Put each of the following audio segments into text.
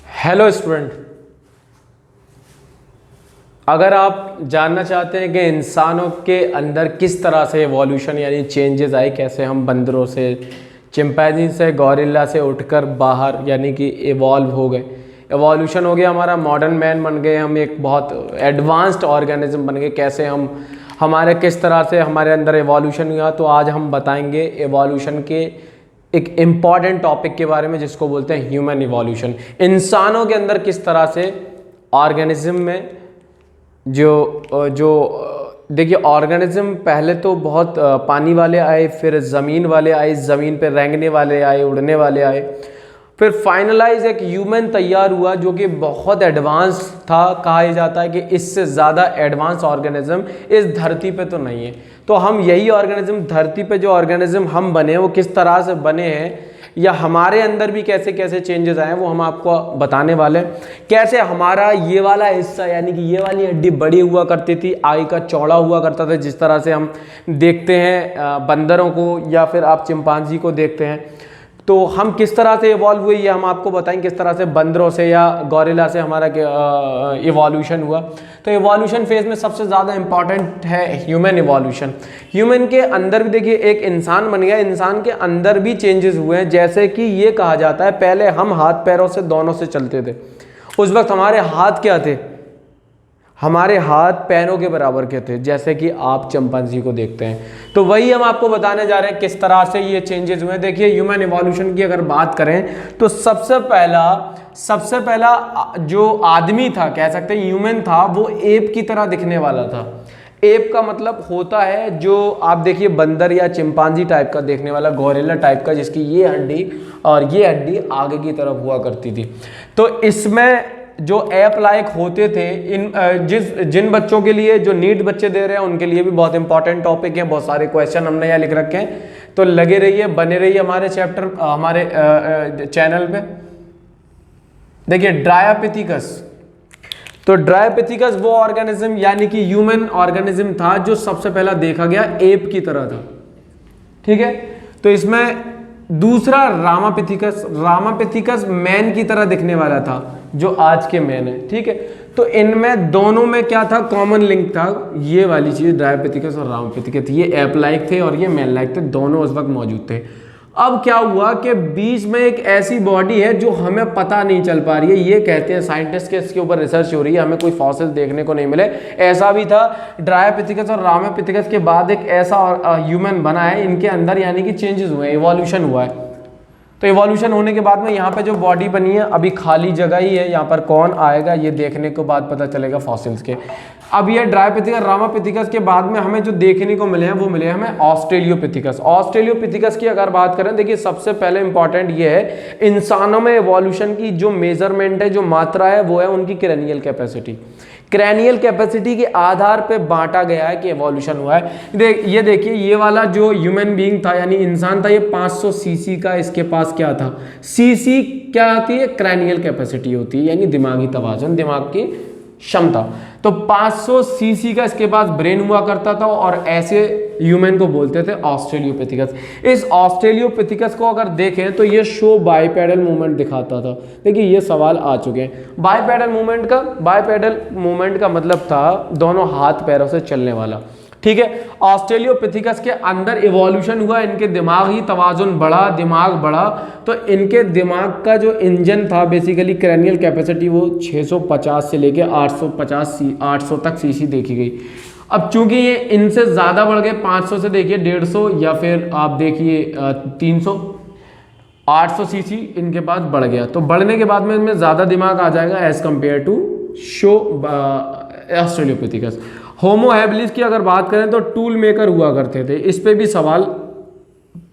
Hello student, अगर आप जानना चाहते हैं कि इंसानों के अंदर किस तरह से एवोल्यूशन यानी चेंजेस आए, कैसे हम बंदरों से, चिंपैंजी से, गौरिल्ला से उठकर बाहर यानी कि इवॉल्व हो गए, एवोल्यूशन हो गया, हमारा मॉडर्न मैन बन गए, हम एक बहुत एडवांस्ड ऑर्गेनिज्म बन गए, कैसे हम हमारे किस तरह से हमारे अंदर एवोल्यूशन हुआ। तो आज हम बताएंगे एवोल्यूशन के एक इम्पॉर्टेंट टॉपिक के बारे में जिसको बोलते हैं ह्यूमन इवोल्यूशन। इंसानों के अंदर किस तरह से ऑर्गेनिज्म में जो देखिए, ऑर्गेनिज्म पहले तो बहुत पानी वाले आए, फिर ज़मीन वाले आए, ज़मीन पे रेंगने वाले आए, उड़ने वाले आए, फिर फाइनलाइज एक ह्यूमन तैयार हुआ जो कि बहुत एडवांस था। कहा जाता है कि इससे ज़्यादा एडवांस ऑर्गेनिज्म इस धरती पे तो नहीं है। तो हम यही ऑर्गेनिज्म, धरती पे जो ऑर्गेनिज्म हम बने हैं वो किस तरह से बने हैं या हमारे अंदर भी कैसे कैसे चेंजेस आए हैं वो हम आपको बताने वाले हैं। कैसे हमारा ये वाला हिस्सा यानी कि ये वाली हड्डी बड़ी हुआ करती थी, आगे का चौड़ा हुआ करता था, जिस तरह से हम देखते हैं बंदरों को या फिर आप चिंपांजी को देखते हैं। तो हम किस तरह से इवॉल्व हुए ये हम आपको बताएंगे, किस तरह से बंदरों से या गौरिल्ला से हमारा इवोल्यूशन हुआ। तो इवोल्यूशन फेज में सबसे ज़्यादा इंपॉर्टेंट है ह्यूमन इवोल्यूशन। ह्यूमन के अंदर भी देखिए एक इंसान बन गया, इंसान के अंदर भी चेंजेस हुए हैं। जैसे कि ये कहा जाता है पहले हम हाथ पैरों से दोनों से चलते थे, उस वक्त हमारे हाथ क्या थे, हमारे हाथ पैरों के बराबर के थे, जैसे कि आप चिंपैंजी को देखते हैं। तो वही हम आपको बताने जा रहे हैं किस तरह से ये चेंजेस हुए। देखिए ह्यूमन इवोल्यूशन की अगर बात करें तो सबसे पहला जो आदमी था, कह सकते हैं ह्यूमन था, वो एप की तरह दिखने वाला था। एप का मतलब होता है जो आप देखिए बंदर या चिंपैंजी टाइप का देखने वाला, गौरिल्ला टाइप का, जिसकी ये हड्डी और ये हड्डी आगे की तरफ हुआ करती थी। तो इसमें जो ऐप लायक होते थे, जिन बच्चों के लिए, जो नीट बच्चे दे रहे हैं उनके लिए भी बहुत इंपॉर्टेंट टॉपिक है। बहुत सारे क्वेश्चन हमने यहाँ लिख रखे हैं, तो लगे रहिए, बने रहिए हमारे चैप्टर, हमारे चैनल पे। देखिए ड्रायोपिथेकस, तो ड्रायोपिथेकस वो ऑर्गेनिज्म यानी कि ह्यूमन ऑर्गेनिज्म था जो सबसे पहला देखा गया एप की तरह था। ठीक है, तो इसमें दूसरा रामापिथिकस मैन की तरह दिखने वाला था, जो आज के मैन है। ठीक है, तो इनमें दोनों में क्या था, कॉमन लिंक था, ये वाली चीज ड्रायोपिथेकस और रामापिथिकस, ये एप लाइक थे और ये मैन लाइक थे, दोनों उस वक्त मौजूद थे। अब क्या हुआ कि बीच में एक ऐसी बॉडी है जो हमें पता नहीं चल पा रही है, ये कहते हैं साइंटिस्ट के, इसके ऊपर रिसर्च हो रही है, हमें कोई फॉसिल देखने को नहीं मिले। ऐसा भी था, ड्रायोपिथेकस और रामापिथिकस के बाद एक ऐसा ह्यूमन बना है इनके अंदर, यानी कि चेंजेस हुए, इवोल्यूशन हुआ है। तो इवोल्यूशन होने के बाद में यहाँ पे जो बॉडी बनी है, अभी खाली जगह ही है, यहाँ पर कौन आएगा ये देखने के बाद पता चलेगा फॉसिल्स के। अब ये ड्रायोपिथेकस, रामापिथिकस के बाद में हमें जो देखने को मिले हैं वो मिले हमें ऑस्ट्रेलियोपिथेकस। ऑस्ट्रेलियोपिथेकस की अगर बात करें, देखिए सबसे पहले इंपॉर्टेंट ये है, इंसानों में इवोल्यूशन की जो मेजरमेंट है, जो मात्रा है, वो है उनकी क्रेनियल कैपेसिटी। क्रैनियल कैपेसिटी के आधार पे बांटा गया है कि एवोल्यूशन हुआ है। ये देखिए, ये वाला जो ह्यूमन बीइंग था यानी इंसान था, ये 500 सीसी का इसके पास क्या था, सीसी क्या होती है, क्रैनियल कैपेसिटी होती है, यानी दिमागी तवाज़ुन, दिमाग की क्षमता। तो 500 सीसी का इसके पास ब्रेन हुआ करता था और ऐसे ह्यूमन को बोलते थे ऑस्ट्रेलियोपिथेकस। इस ऑस्ट्रेलियोपिथेकस को अगर देखें तो ये शो बाइपेडल मूवमेंट दिखाता था। देखिए ये सवाल आ चुके हैं, बाइपेडल मूवमेंट का मतलब था दोनों हाथ पैरों से चलने वाला। ठीक है, ऑस्ट्रेलियोपिथेकस के अंदर इवोल्यूशन हुआ, इनके दिमागी तवाजुन बढ़ा, दिमाग बढ़ा, तो इनके दिमाग का जो इंजन था, बेसिकली क्रैनियल कैपेसिटी, वो 650 से लेके 800 तक सीसी देखी गई। अब चूंकि ये इनसे ज़्यादा बढ़ गए, 500 से देखिए 150 या फिर आप देखिए 300, 800 सीसी इनके पास बढ़ गया। तो बढ़ने के बाद में इनमें ज़्यादा दिमाग आ जाएगा as compare to Australopithecus. Homo habilis की अगर बात करें तो टूल मेकर हुआ करते थे, इस पे भी सवाल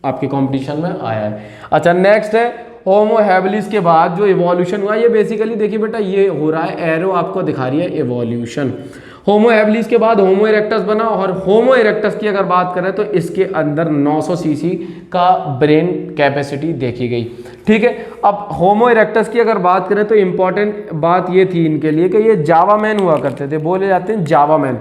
आपके कंपटीशन में आया है। अच्छा, नेक्स्ट है होमो हैबिलिस के बाद जो इवोल्यूशन हुआ, ये बेसिकली देखिए बेटा, ये हो रहा है, एरो आपको दिखा रही है इवोल्यूशन। होमो हैबिलिस के बाद होमो इरेक्टस बना, और होमो इरेक्टस की अगर बात करें तो इसके अंदर 900 सीसी का ब्रेन कैपेसिटी देखी गई। ठीक है, अब होमो इरेक्टस की अगर बात करें तो इंपॉर्टेंट बात ये थी इनके लिए कि ये जावा मैन हुआ करते थे, बोले जाते हैं जावा मैन।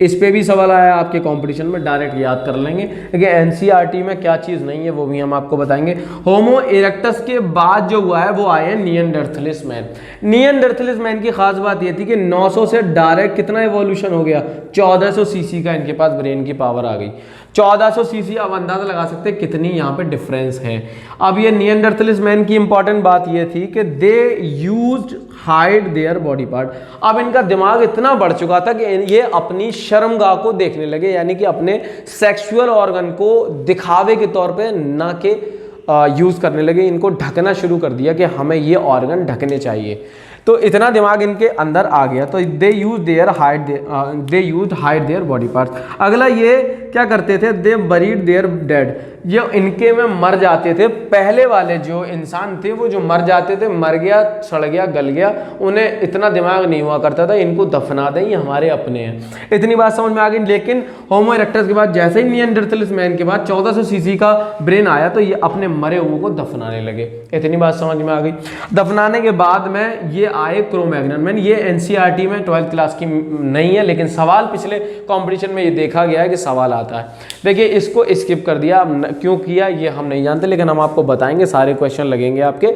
इस पे भी सवाल आया आपके कंपटीशन में, डायरेक्ट याद कर लेंगे। लेकिन एनसीईआरटी में क्या चीज़ नहीं है वो भी हम आपको बताएंगे। होमो इरेक्टस के बाद जो हुआ है वो आए हैं निएंडरथलिस मैन। निएंडरथलिस मैन की खास बात ये थी कि 900 से डायरेक्ट कितना एवोल्यूशन हो गया, 1400 सीसी का इनके पास ब्रेन की पावर आ गई। 1400 सीसी, अब अंदाजा लगा सकते हैं कितनी यहाँ पे डिफरेंस है। अब ये निएंडरथलिस मैन की इंपॉर्टेंट बात ये थी कि they used hide their body part. अब इनका दिमाग इतना बढ़ चुका था कि ये अपनी शर्मगाह को देखने लगे, यानी कि अपने सेक्सुअल ऑर्गन को दिखावे के तौर पे ना के यूज़ करने लगे। इनको ढकना शुरू कर दिया कि हमें ये ऑर्गन ढकने चाहिए। तो इतना दिमाग इनके अंदर आ गया, तो they use hide their body parts. अगला ये क्या करते थे, दे बरीड देयर डेड। ये इनके में मर जाते थे। पहले वाले जो इंसान थे वो जो मर जाते थे, मर गया, सड़ गया, गल गया, उन्हें इतना दिमाग नहीं हुआ करता था इनको दफना दें, ये हमारे अपने हैं। इतनी बात समझ में आ गई। लेकिन होमो इरेक्टस के बाद जैसे ही निएंडरथलिस मैन के बाद 1400 सीसी का ब्रेन आया तो ये अपने मरे हुए को दफनाने लगे। इतनी बात समझ में आ गई। दफनाने के बाद में ये आए क्रो-मैग्नन मैन। ये एनसीईआरटी में 12th क्लास की नहीं है, लेकिन सवाल पिछले कंपटीशन में ये देखा गया है कि सवाल आता है। देखिए इसको स्किप कर दिया, क्यों किया ये हम नहीं जानते, लेकिन हम आपको बताएंगे। सारे क्वेश्चन लगेंगे आपके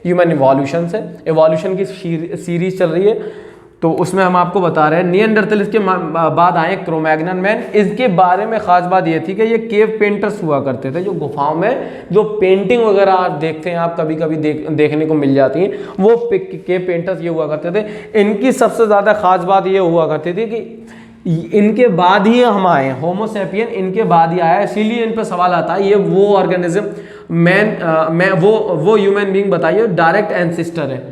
ह्यूमन इवोल्यूशन से। इवोल्यूशन की सीरीज चल रही है तो उसमें हम आपको बता रहे हैं। निएंडरथलिस के बाद आए क्रो-मैग्नन मैन। इसके बारे में खास बात ये थी कि ये केव पेंटर्स हुआ करते थे, जो गुफाओं में जो पेंटिंग वगैरह आप देखते हैं, आप कभी कभी देखने को मिल जाती हैं, वो केव पेंटर्स ये हुआ करते थे। इनकी सबसे ज़्यादा खास बात ये हुआ करती थी कि इनके बाद ही हम आए, होमो सैपियन इनके बाद ही आया, इसीलिए इन पर सवाल आता है ये वो ऑर्गेनिज्म वो ह्यूमन बीइंग बताइए डायरेक्ट एंसेस्टर है,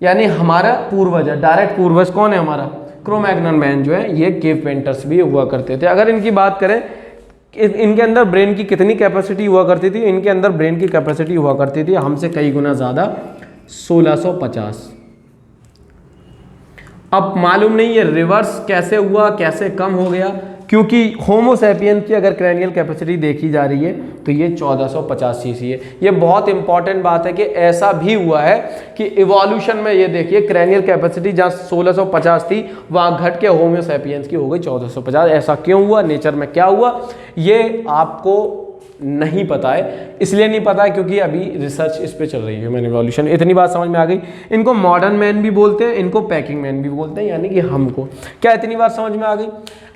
यानी हमारा पूर्वज है। डायरेक्ट पूर्वज कौन है हमारा, क्रो-मैग्नन मैन जो है। ये केव पेंटर्स भी हुआ करते थे। अगर इनकी बात करें इनके अंदर ब्रेन की कितनी कैपेसिटी हुआ करती थी, इनके अंदर ब्रेन की कैपेसिटी हुआ करती थी हमसे कई गुना ज़्यादा, 1650। अब मालूम नहीं ये रिवर्स कैसे हुआ, कैसे कम हो गया, क्योंकि होमो सैपियन की अगर क्रैनियल कैपेसिटी देखी जा रही है तो ये 1450 सीसी है। ये बहुत इंपॉर्टेंट बात है कि ऐसा भी हुआ है कि इवोल्यूशन में ये देखिए क्रैनियल कैपेसिटी जहाँ 1650 थी वहाँ घट के होमो सैपियंस की हो गई 1450। ऐसा क्यों हुआ, नेचर में क्या हुआ, ये आपको नहीं पता है। इसलिए नहीं पता है क्योंकि अभी रिसर्च इस पे चल रही है, ह्यूमन इवोल्यूशन। इतनी बात समझ में आ गई। इनको मॉडर्न मैन भी बोलते हैं, इनको पैकिंग मैन भी बोलते हैं, यानी कि हमको। क्या इतनी बात समझ में आ गई।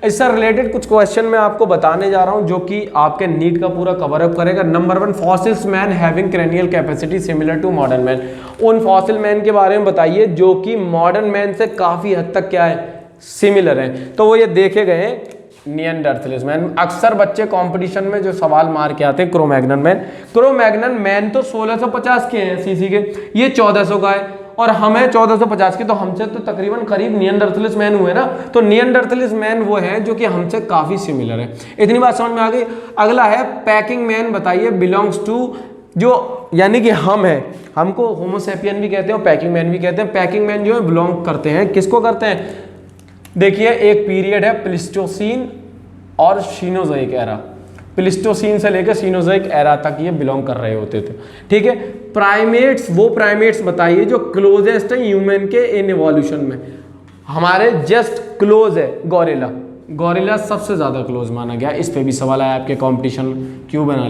इससे रिलेटेड कुछ क्वेश्चन मैं आपको बताने जा रहा हूं जो कि आपके नीट का पूरा कवर अप करेगा। Number 1, fossils man having cranial capacity similar to modern man. उन फॉसिल मैन के बारे में बताइए जो कि मॉडर्न मैन से काफी हद तक क्या है, सिमिलर है। तो वो ये देखे गए हैं निएंडरथलिस मैन। अक्सर बच्चे कंपटीशन में जो सवाल मार के आते हैं क्रो-मैग्नन मैन। क्रो-मैग्नन मैन तो 1650 के हैं सीसी के, ये 1400 का है और हमें 1450 के, तो हमसे तो तकरीबन करीब निएंडरथलिस मैन हुए ना। तो निएंडरथलिस मैन वो है जो कि हमसे काफी सिमिलर है। इतनी बात समझ में आ गई। अगला है पैकिंग मैन। बताइए बिलोंग्स टू, जो यानी कि हम है, हमको होमो सैपियन भी कहते हैं और पैकिंग मैन भी कहते हैं। पैकिंग मैन जो है बिलोंग करते हैं, किसको करते हैं, देखिए एक पीरियड है प्लिस्टोसीन और सीनोजोइक एरा। प्लिस्टोसीन से लेकर सीनोजोइक एरा तक ये बिलोंग कर रहे होते थे। ठीक है। प्राइमेट्स, वो प्राइमेट्स बताइए जो क्लोजेस्ट है ह्यूमन के इन इवोल्यूशन में, हमारे जस्ट क्लोज है गोरिल्ला। गोरिल्ला सबसे ज़्यादा क्लोज माना गया। इस पे भी सवाल आया आपके कंपटीशन में, क्यों बना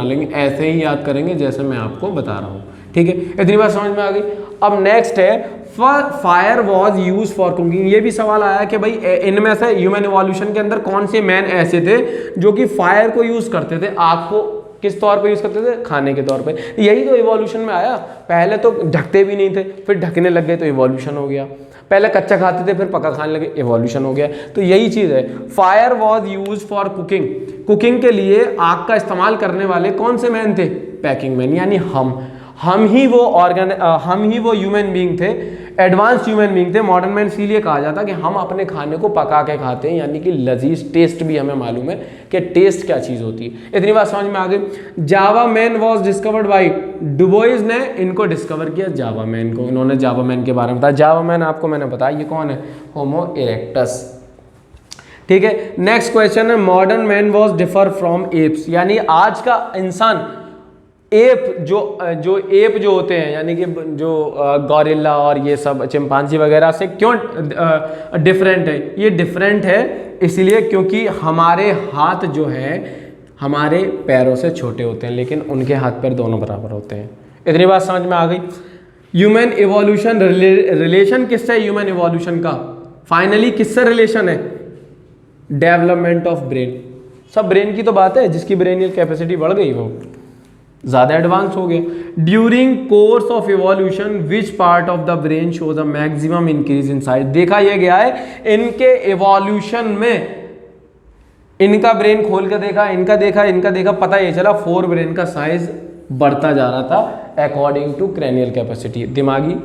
लेंगे, ऐसे ही याद करेंगे जैसे मैं आपको बता रहा हूँ। ठीक है, इतनी बात समझ में आ गई। अब नेक्स्ट है fire was use for cooking. ये भी सवाल आया कि भाई इनमें से ह्यूमन इवोल्यूशन के अंदर कौन से मैन ऐसे थे जो कि फायर को यूज करते थे, आग को किस तौर पे यूज करते थे, खाने के तौर पे। यही तो इवोल्यूशन में आया। पहले तो ढकते भी नहीं थे, फिर ढकने लग गए तो इवोल्यूशन हो गया। पहले कच्चा खाते थे फिर पका खाने लगे, इवोल्यूशन हो गया। तो यही चीज़ है। Fire was use for cooking. Cooking के लिए आग का इस्तेमाल करने वाले कौन से मैन थे, पैकिंग मैन, यानी हम ही वो ह्यूमन बीइंग थे, एडवांस ह्यूमन बीइंग थे। मॉडर्न मैन इसीलिए कहा जाता कि हम अपने खाने को पका के खाते हैं, यानी कि लजीज टेस्ट भी हमें मालूम है कि टेस्ट क्या चीज़ होती है। इतनी बात समझ में आ गई। जावा man was discovered by Dubois ने इनको डिस्कवर किया, जावा मैन को। इन्होंने जावा मैन के बारे में बताया। जावा मैन आपको मैंने बताया ये कौन है, होमो इरेक्टस। ठीक है। नेक्स्ट क्वेश्चन है modern man was differ from apps, यानी आज का इंसान एप जो एप जो होते हैं, यानी कि जो गॉरिल्ला और ये सब चिंपांजी वगैरह से क्यों डिफरेंट है? ये डिफरेंट है इसलिए क्योंकि हमारे हाथ जो है हमारे पैरों से छोटे होते हैं, लेकिन उनके हाथ पैर दोनों बराबर होते हैं। इतनी बात समझ में आ गई। ह्यूमन इवोल्यूशन, रिलेशन किससे है ह्यूमन इवोल्यूशन का? फाइनली किससे रिलेशन है? Development of brain. सब ब्रेन की तो बात है, जिसकी ब्रेनियल कैपेसिटी बढ़ गई वो ज़्यादा एडवांस हो गया। During course of evolution which part of the brain shows a maximum increase in size. देखा यह गया है इनके इवोल्यूशन में, इनका ब्रेन खोल कर देखा, इनका देखा, पता ये चला फोर ब्रेन का साइज बढ़ता जा रहा था अकॉर्डिंग टू क्रेनियल कैपेसिटी, दिमागी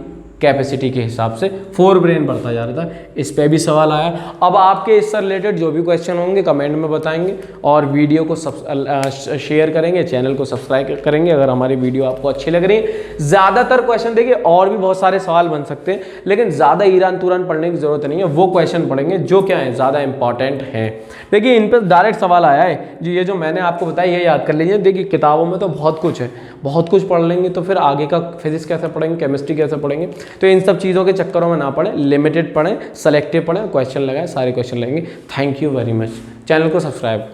कैपेसिटी के हिसाब से फोर ब्रेन बढ़ता जा रहा था। इस पे भी सवाल आया। अब आपके इससे रिलेटेड जो भी क्वेश्चन होंगे कमेंट में बताएंगे और वीडियो को शेयर करेंगे, चैनल को सब्सक्राइब करेंगे अगर हमारी वीडियो आपको अच्छी लग रही है। ज़्यादातर क्वेश्चन देखिए और भी बहुत सारे सवाल बन सकते हैं, लेकिन ज़्यादा ईरान तुरान पढ़ने की ज़रूरत नहीं है। वो क्वेश्चन पढ़ेंगे जो क्या है ज़्यादा इंपॉर्टेंट है। देखिए इन पर डायरेक्ट सवाल आया है जो ये जो मैंने आपको बताया ये याद कर लीजिए। देखिए किताबों में तो बहुत कुछ है, बहुत कुछ पढ़ लेंगे तो फिर आगे का फिजिक्स कैसे पढ़ेंगे, केमिस्ट्री कैसे पढ़ेंगे। तो इन सब चीज़ों के चक्करों में ना पढ़ें, लिमिटेड पढ़ें, सेलेक्टिव पढ़ें, क्वेश्चन लगाएं, सारे क्वेश्चन लेंगे। Thank you very much. Channel को सब्सक्राइब